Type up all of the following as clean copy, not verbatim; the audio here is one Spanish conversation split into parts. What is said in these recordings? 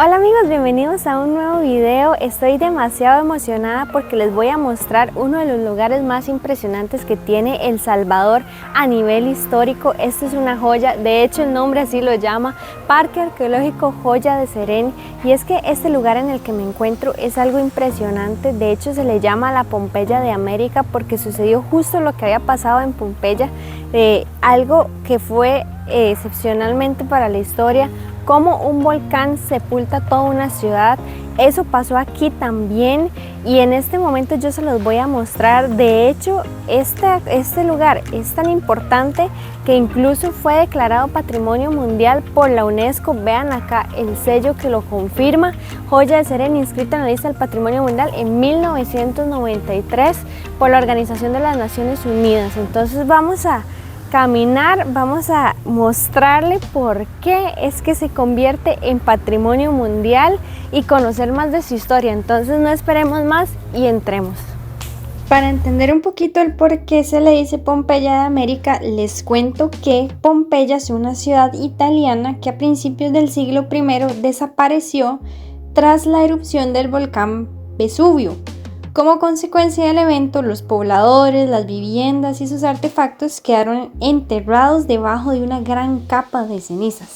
Hola amigos, bienvenidos a un nuevo video. Estoy demasiado emocionada porque les voy a mostrar uno de los lugares más impresionantes que tiene El Salvador a nivel histórico. Esto es una joya, de hecho el nombre así lo llama, Parque Arqueológico Joya de Serén. Y es que este lugar en el que me encuentro es algo impresionante. De hecho se le llama la Pompeya de América porque sucedió justo lo que había pasado en Pompeya, algo que fue excepcionalmente para la historia, como un volcán sepulta toda una ciudad. Eso pasó aquí también y en este momento yo se los voy a mostrar. De hecho, este lugar es tan importante que incluso fue declarado Patrimonio Mundial por la UNESCO. Vean acá el sello que lo confirma, Joya de Serén, inscrita en la lista del Patrimonio Mundial en 1993 por la Organización de las Naciones Unidas. Entonces vamos a caminar, vamos a mostrarle por qué es que se convierte en Patrimonio Mundial y conocer más de su historia. Entonces no esperemos más y entremos. Para entender un poquito el por qué se le dice Pompeya de América, les cuento que Pompeya es una ciudad italiana que a principios del siglo I desapareció tras la erupción del volcán Vesubio. Como consecuencia del evento, los pobladores, las viviendas y sus artefactos quedaron enterrados debajo de una gran capa de cenizas.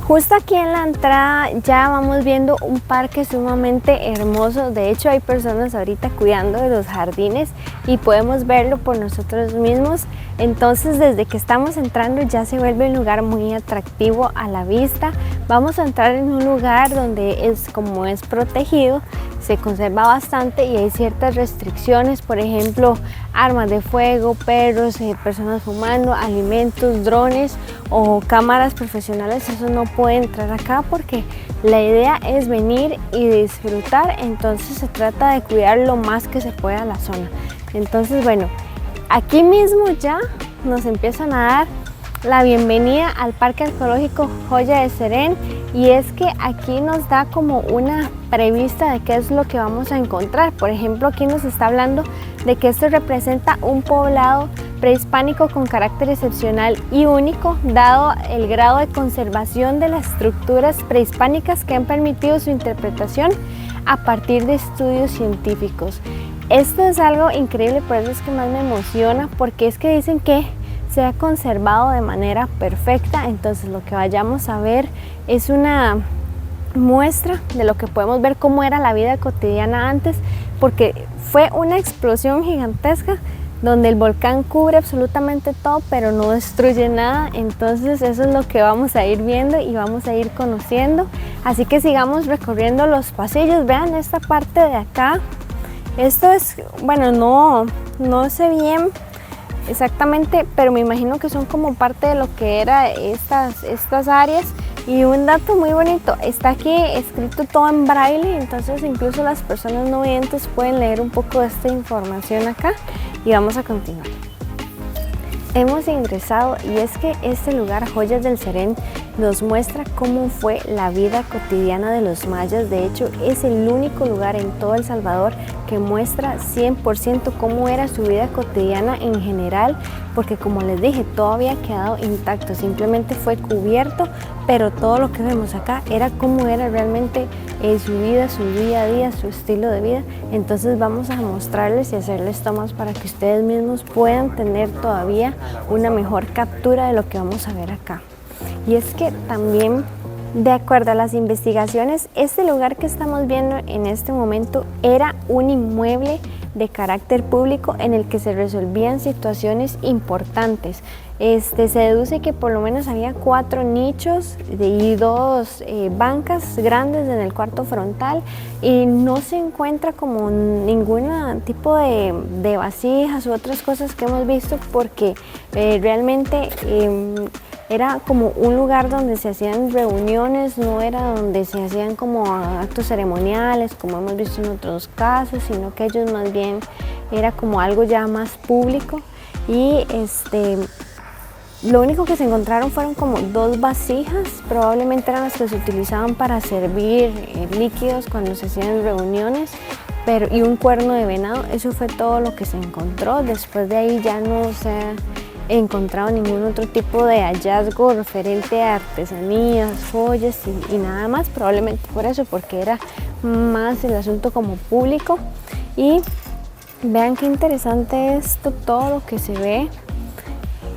Justo aquí en la entrada ya vamos viendo un parque sumamente hermoso. De hecho hay personas ahorita cuidando de los jardines y podemos verlo por nosotros mismos. Entonces desde que estamos entrando ya se vuelve un lugar muy atractivo a la vista. Vamos a entrar en un lugar donde como es protegido, se conserva bastante y hay ciertas restricciones, por ejemplo armas de fuego, perros, personas fumando, alimentos, drones o cámaras profesionales. Eso no puede entrar acá porque la idea es venir y disfrutar, entonces se trata de cuidar lo más que se pueda la zona. Entonces bueno, aquí mismo ya nos empiezan a dar la bienvenida al Parque Arqueológico Joya de Serén, y es que aquí nos da como una prevista de qué es lo que vamos a encontrar. Por ejemplo, aquí nos está hablando de que esto representa un poblado prehispánico con carácter excepcional y único, dado el grado de conservación de las estructuras prehispánicas que han permitido su interpretación a partir de estudios científicos. Esto es algo increíble, por eso es que más me emociona, porque es que dicen que se ha conservado de manera perfecta. Entonces lo que vayamos a ver es una muestra de lo que podemos ver cómo era la vida cotidiana antes, porque fue una explosión gigantesca donde el volcán cubre absolutamente todo pero no destruye nada. Entonces eso es lo que vamos a ir viendo y vamos a ir conociendo, así que sigamos recorriendo los pasillos. Vean esta parte de acá, esto es, bueno, no sé bien exactamente, pero me imagino que son como parte de lo que era estas áreas. Y un dato muy bonito, está aquí escrito todo en braille, entonces incluso las personas no videntes pueden leer un poco de esta información acá. Y vamos a continuar. Hemos ingresado y es que este lugar, Joyas del Serén, nos muestra cómo fue la vida cotidiana de los mayas. De hecho, es el único lugar en todo El Salvador que muestra 100% cómo era su vida cotidiana en general, porque como les dije, todo había quedado intacto, simplemente fue cubierto, pero todo lo que vemos acá era cómo era realmente su vida, su día a día, su estilo de vida. Entonces vamos a mostrarles y hacerles tomas para que ustedes mismos puedan tener todavía una mejor captura de lo que vamos a ver acá. Y es que también, de acuerdo a las investigaciones, este lugar que estamos viendo en este momento era un inmueble de carácter público en el que se resolvían situaciones importantes. Se deduce que por lo menos había 4 nichos y 2 bancas grandes en el cuarto frontal, y no se encuentra como ningún tipo de vasijas u otras cosas que hemos visto, porque realmente era como un lugar donde se hacían reuniones, no era donde se hacían como actos ceremoniales como hemos visto en otros casos, sino que ellos más bien era como algo ya más público. Y lo único que se encontraron fueron como 2 vasijas, probablemente eran las que se utilizaban para servir líquidos cuando se hacían reuniones, y un cuerno de venado. Eso fue todo lo que se encontró. Después de ahí ya no se encontrado ningún otro tipo de hallazgo referente a artesanías, joyas y nada más, probablemente por eso, porque era más el asunto como público. Y vean qué interesante esto, todo lo que se ve,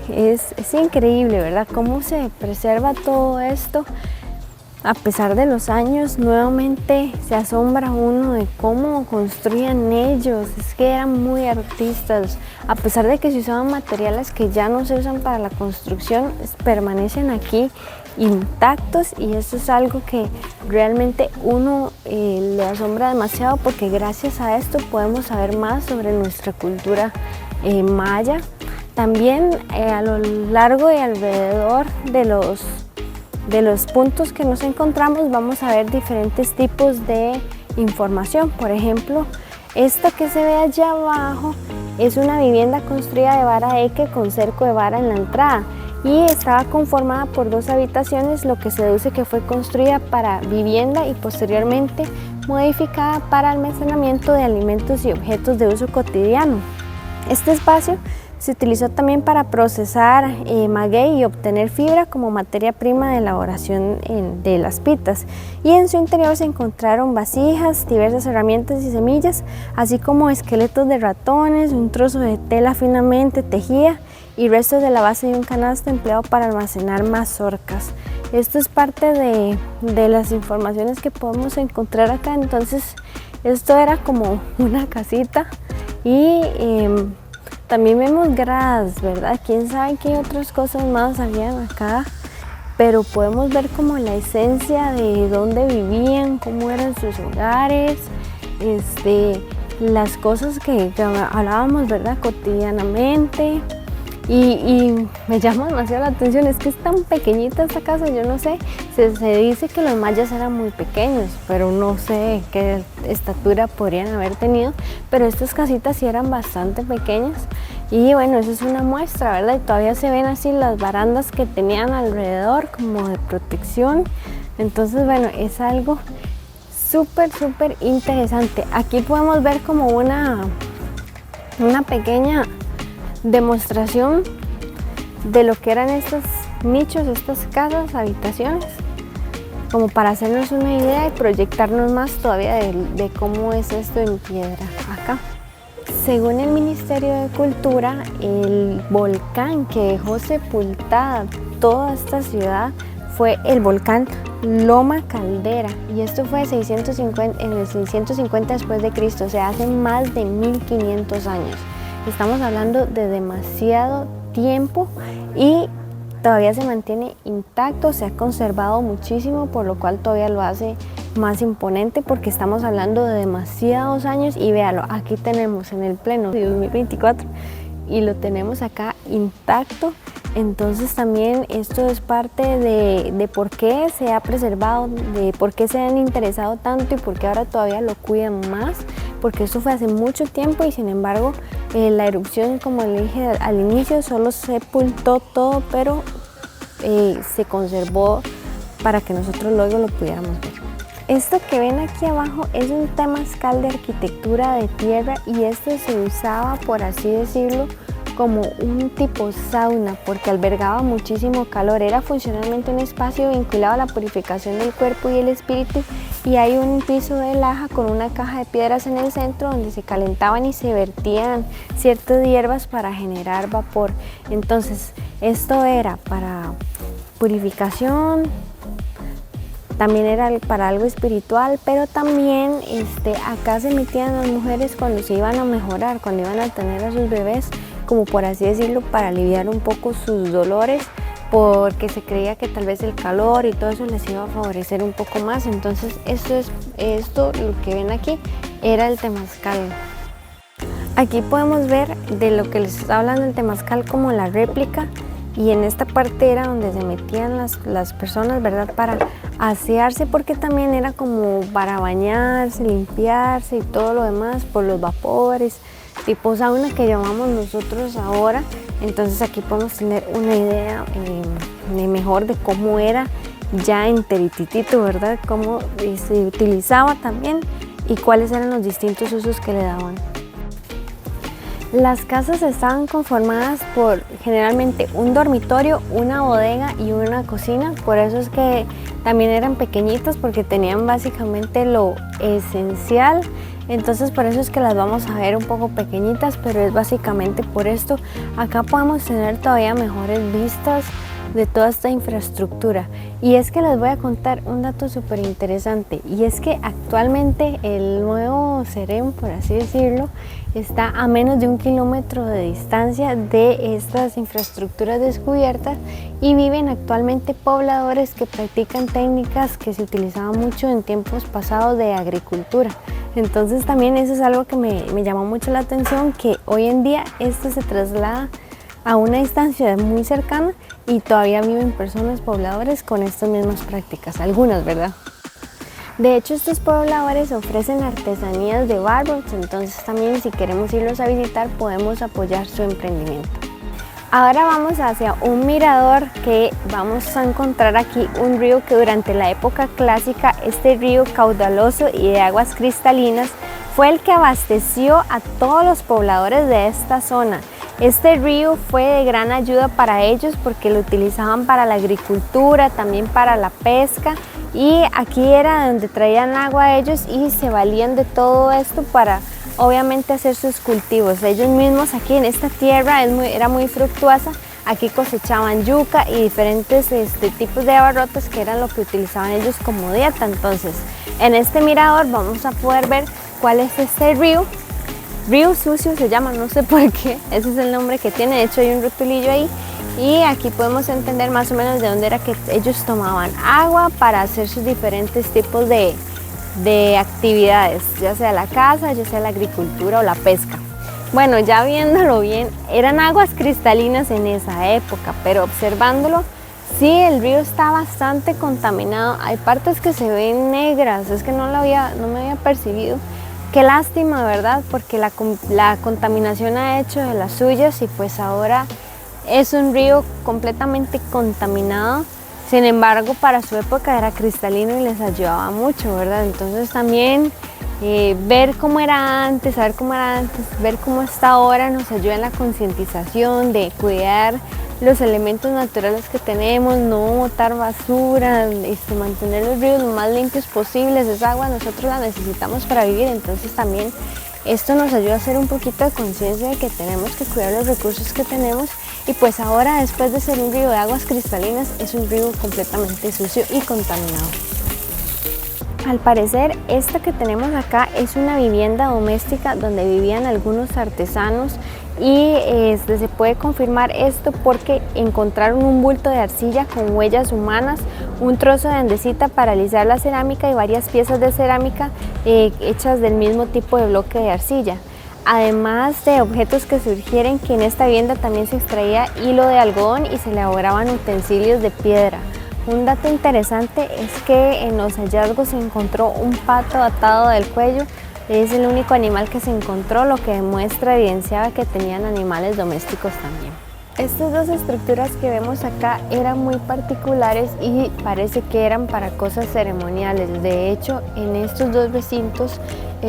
es increíble, ¿verdad? Cómo se preserva todo esto. A pesar de los años, nuevamente se asombra uno de cómo construían ellos. Es que eran muy artistas. A pesar de que se usaban materiales que ya no se usan para la construcción, permanecen aquí intactos, y eso es algo que realmente uno le asombra demasiado, porque gracias a esto podemos saber más sobre nuestra cultura maya. También a lo largo y alrededor de los puntos que nos encontramos vamos a ver diferentes tipos de información. Por ejemplo, esta que se ve allá abajo es una vivienda construida de vara eque con cerco de vara en la entrada, y estaba conformada por 2 habitaciones, lo que se deduce que fue construida para vivienda y posteriormente modificada para almacenamiento de alimentos y objetos de uso cotidiano. Este espacio se utilizó también para procesar maguey y obtener fibra como materia prima de elaboración de las pitas, y en su interior se encontraron vasijas, diversas herramientas y semillas, así como esqueletos de ratones, un trozo de tela finamente tejida y restos de la base de un canasto empleado para almacenar mazorcas. Esto es parte de las informaciones que podemos encontrar acá. Entonces esto era como una casita, y también vemos gradas, ¿verdad? Quién sabe qué otras cosas más habían acá, pero podemos ver como la esencia de dónde vivían, cómo eran sus hogares, las cosas que hablábamos, ¿verdad? Cotidianamente. Y me llama demasiado la atención, es que es tan pequeñita esta casa. Yo no sé, se dice que los mayas eran muy pequeños, pero no sé qué estatura podrían haber tenido, pero estas casitas sí eran bastante pequeñas. Y bueno, eso es una muestra, ¿verdad? Y todavía se ven así las barandas que tenían alrededor como de protección. Entonces bueno, es algo súper interesante. Aquí podemos ver como una pequeña demostración de lo que eran estos nichos, estas casas, habitaciones, como para hacernos una idea y proyectarnos más todavía de cómo es esto en piedra acá. Según el Ministerio de Cultura, el volcán que dejó sepultada toda esta ciudad fue el volcán Loma Caldera, y esto fue en el 650 después de Cristo, o sea, hace más de 1500 años. Estamos hablando de demasiado tiempo y todavía se mantiene intacto, se ha conservado muchísimo, por lo cual todavía lo hace más imponente, porque estamos hablando de demasiados años. Y véalo, aquí tenemos en el pleno de 2024 y lo tenemos acá intacto. Entonces también esto es parte de por qué se ha preservado, de por qué se han interesado tanto y por qué ahora todavía lo cuidan más, porque esto fue hace mucho tiempo y sin embargo la erupción, como le dije al inicio, solo sepultó todo, pero se conservó para que nosotros luego lo pudiéramos ver. Esto que ven aquí abajo es un temazcal de arquitectura de tierra, y esto se usaba, por así decirlo, como un tipo sauna, porque albergaba muchísimo calor. Era funcionalmente un espacio vinculado a la purificación del cuerpo y el espíritu, y hay un piso de laja con una caja de piedras en el centro donde se calentaban y se vertían ciertas hierbas para generar vapor. Entonces esto era para purificación, también era para algo espiritual, pero también acá se metían las mujeres cuando se iban a mejorar, cuando iban a tener a sus bebés, como por así decirlo, para aliviar un poco sus dolores, porque se creía que tal vez el calor y todo eso les iba a favorecer un poco más. Entonces esto lo que ven aquí era el temazcal. Aquí podemos ver de lo que les está hablando el temazcal como la réplica, y en esta parte era donde se metían las personas, ¿verdad? Para asearse, porque también era como para bañarse, limpiarse y todo lo demás por los vapores, tipo sauna que llamamos nosotros ahora. Entonces aquí podemos tener una idea mejor de cómo era ya enterititito, ¿verdad? Cómo se utilizaba también y cuáles eran los distintos usos que le daban. Las casas estaban conformadas por generalmente un dormitorio, una bodega y una cocina, por eso es que también eran pequeñitas porque tenían básicamente lo esencial. Entonces por eso es que las vamos a ver un poco pequeñitas, pero es básicamente por esto. Acá podemos tener todavía mejores vistas de toda esta infraestructura. Y es que les voy a contar un dato súper interesante, y es que actualmente el nuevo Cerem, por así decirlo, está a menos de 1 kilómetro de distancia de estas infraestructuras descubiertas, y viven actualmente pobladores que practican técnicas que se utilizaban mucho en tiempos pasados de agricultura. Entonces también eso es algo que me llamó mucho la atención, que hoy en día esto se traslada a una distancia muy cercana y todavía viven personas pobladores con estas mismas prácticas, algunas, ¿verdad? De hecho, estos pobladores ofrecen artesanías de barro, entonces también si queremos irlos a visitar podemos apoyar su emprendimiento. Ahora vamos hacia un mirador que vamos a encontrar aquí un río que durante la época clásica, este río caudaloso y de aguas cristalinas, fue el que abasteció a todos los pobladores de esta zona. Este río fue de gran ayuda para ellos porque lo utilizaban para la agricultura, también para la pesca, y aquí era donde traían agua ellos y se valían de todo esto para obviamente hacer sus cultivos. Ellos mismos aquí en esta tierra era muy fructuosa, aquí cosechaban yuca y diferentes tipos de abarrotes que eran lo que utilizaban ellos como dieta. Entonces en este mirador vamos a poder ver cuál es este río. Río Sucio se llama, no sé por qué, ese es el nombre que tiene, de hecho hay un rotulillo ahí, y aquí podemos entender más o menos de dónde era que ellos tomaban agua para hacer sus diferentes tipos de actividades, ya sea la caza, ya sea la agricultura o la pesca. Bueno, ya viéndolo bien, eran aguas cristalinas en esa época, pero observándolo, sí, el río está bastante contaminado, hay partes que se ven negras, es que no me había percibido. Qué lástima, ¿verdad? Porque la contaminación ha hecho de las suyas y pues ahora es un río completamente contaminado. Sin embargo, para su época era cristalino y les ayudaba mucho, ¿verdad? Entonces también ver cómo era antes, saber cómo era antes, ver cómo está ahora nos ayuda en la concientización de cuidar los elementos naturales que tenemos, no botar basura, mantener los ríos lo más limpios posibles. Esa agua nosotros la necesitamos para vivir, entonces también esto nos ayuda a hacer un poquito de conciencia de que tenemos que cuidar los recursos que tenemos, y pues ahora, después de ser un río de aguas cristalinas, es un río completamente sucio y contaminado. Al parecer, esta que tenemos acá es una vivienda doméstica donde vivían algunos artesanos, y se puede confirmar esto porque encontraron un bulto de arcilla con huellas humanas, un trozo de andesita para alisar la cerámica y varias piezas de cerámica hechas del mismo tipo de bloque de arcilla. Además de objetos que sugieren que en esta vivienda también se extraía hilo de algodón y se elaboraban utensilios de piedra. Un dato interesante es que en los hallazgos se encontró un pato atado del cuello. Es el único animal que se encontró, lo que evidenciaba que tenían animales domésticos también. Estas dos estructuras que vemos acá eran muy particulares y parece que eran para cosas ceremoniales. De hecho, en estos dos recintos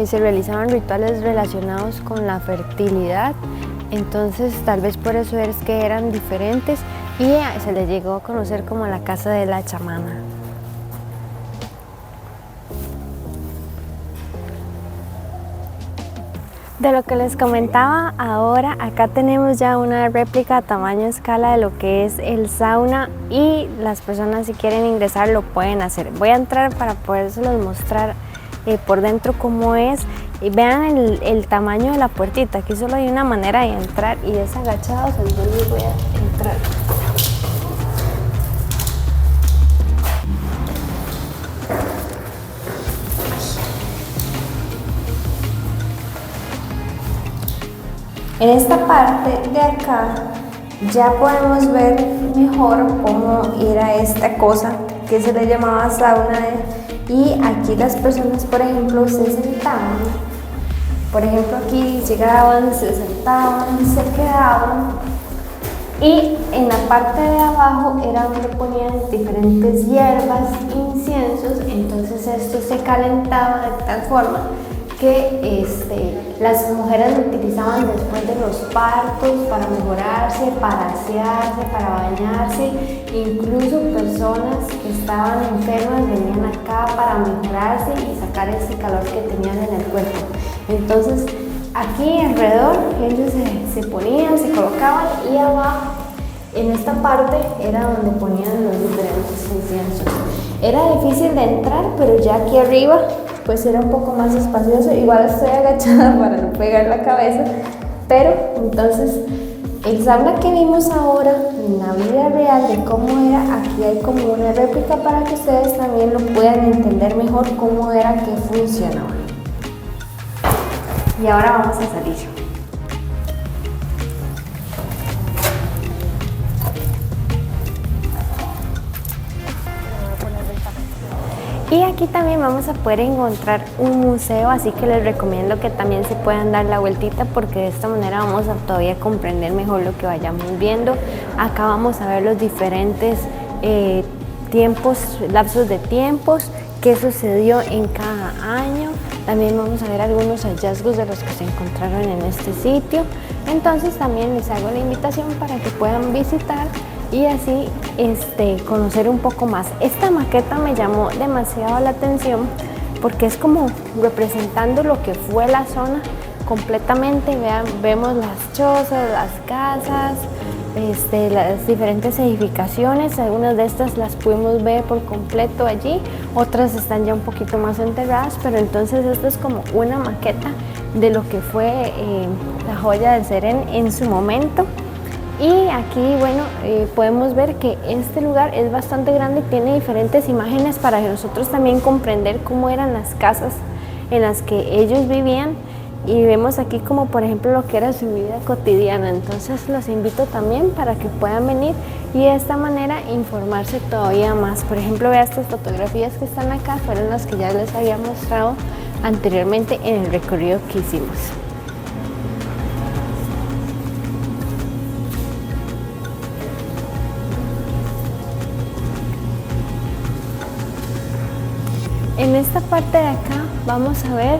se realizaban rituales relacionados con la fertilidad, entonces tal vez por eso es que eran diferentes y se les llegó a conocer como la casa de la chamana. De lo que les comentaba ahora, acá tenemos ya una réplica a tamaño escala de lo que es el sauna, y las personas si quieren ingresar lo pueden hacer. Voy a entrar para podérselos mostrar por dentro cómo es, y vean el tamaño de la puertita. Aquí solo hay una manera de entrar y es agachados, entonces voy a entrar. En esta parte de acá ya podemos ver mejor cómo era esta cosa que se le llamaba sauna, y aquí las personas, por ejemplo, se sentaban. Por ejemplo, aquí llegaban, se sentaban, se quedaban, y en la parte de abajo era donde ponían diferentes hierbas, inciensos. Entonces esto se calentaba de tal forma que las mujeres lo utilizaban después de los partos para mejorarse, para asearse, para bañarse. Incluso personas que estaban enfermas venían acá para mejorarse y sacar ese calor que tenían en el cuerpo. Entonces aquí alrededor ellos se ponían, se colocaban, y abajo en esta parte era donde ponían los diferentes inciensos. Era difícil de entrar, pero ya aquí arriba pues era un poco más espacioso. Igual estoy agachada para no pegar la cabeza, pero entonces el sauna que vimos ahora en la vida real de cómo era, aquí hay como una réplica para que ustedes también lo puedan entender mejor cómo era que funcionaba. Y ahora vamos a salir. Y aquí también vamos a poder encontrar un museo, así que les recomiendo que también se puedan dar la vueltita, porque de esta manera vamos a todavía comprender mejor lo que vayamos viendo. Acá vamos a ver los diferentes lapsos de tiempos, qué sucedió en cada año. También vamos a ver algunos hallazgos de los que se encontraron en este sitio. Entonces también les hago la invitación para que puedan visitar y así conocer un poco más. Esta maqueta me llamó demasiado la atención porque es como representando lo que fue la zona completamente. Vean, vemos las chozas, las casas, las diferentes edificaciones. Algunas de estas las pudimos ver por completo allí, otras están ya un poquito más enterradas, pero entonces esto es como una maqueta de lo que fue la joya del Serén en su momento. Y aquí, bueno, podemos ver que este lugar es bastante grande, tiene diferentes imágenes para que nosotros también comprender cómo eran las casas en las que ellos vivían. Y vemos aquí como por ejemplo lo que era su vida cotidiana. Entonces los invito también para que puedan venir y de esta manera informarse todavía más. Por ejemplo, vean estas fotografías que están acá, fueron las que ya les había mostrado anteriormente en el recorrido que hicimos. En esta parte de acá vamos a ver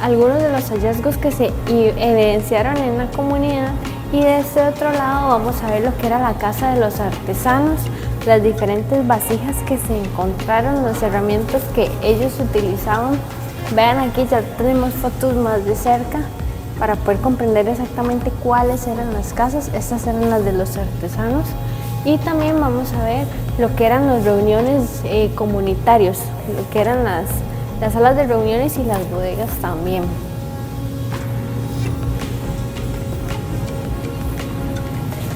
algunos de los hallazgos que se evidenciaron en la comunidad, y de este otro lado vamos a ver lo que era la casa de los artesanos, las diferentes vasijas que se encontraron, las herramientas que ellos utilizaban. Vean, aquí ya tenemos fotos más de cerca para poder comprender exactamente cuáles eran las casas. Estas eran las de los artesanos. Y también vamos a ver lo que eran las reuniones comunitarios, lo que eran las salas de reuniones y las bodegas también.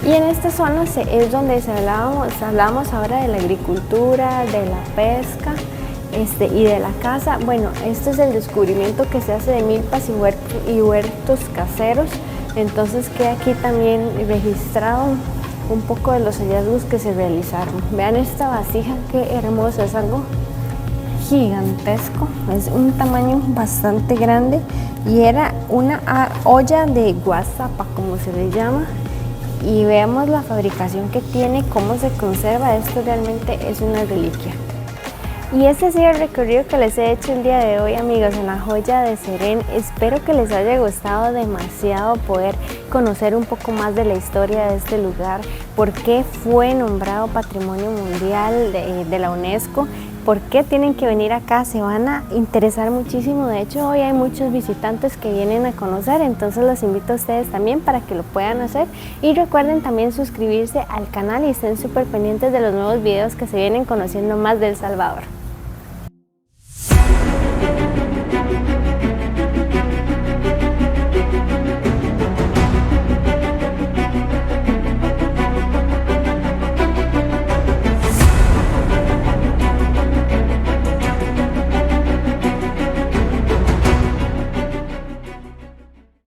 Y en esta zona es donde hablábamos ahora de la agricultura, de la pesca y de la caza. Bueno, este es el descubrimiento que se hace de milpas y huertos caseros. Entonces queda aquí también registrado un poco de los hallazgos que se realizaron. Vean esta vasija, qué hermosa, es algo gigantesco, es un tamaño bastante grande y era una olla de guasapa, como se le llama, y veamos la fabricación que tiene, cómo se conserva. Esto realmente es una reliquia. Y este ha sido el recorrido que les he hecho el día de hoy, amigos, en la joya de Serén. Espero que les haya gustado demasiado poder conocer un poco más de la historia de este lugar, por qué fue nombrado Patrimonio Mundial de la UNESCO, por qué tienen que venir acá. Se van a interesar muchísimo. De hecho, hoy hay muchos visitantes que vienen a conocer, entonces los invito a ustedes también para que lo puedan hacer. Y recuerden también suscribirse al canal y estén súper pendientes de los nuevos videos que se vienen conociendo más de El Salvador.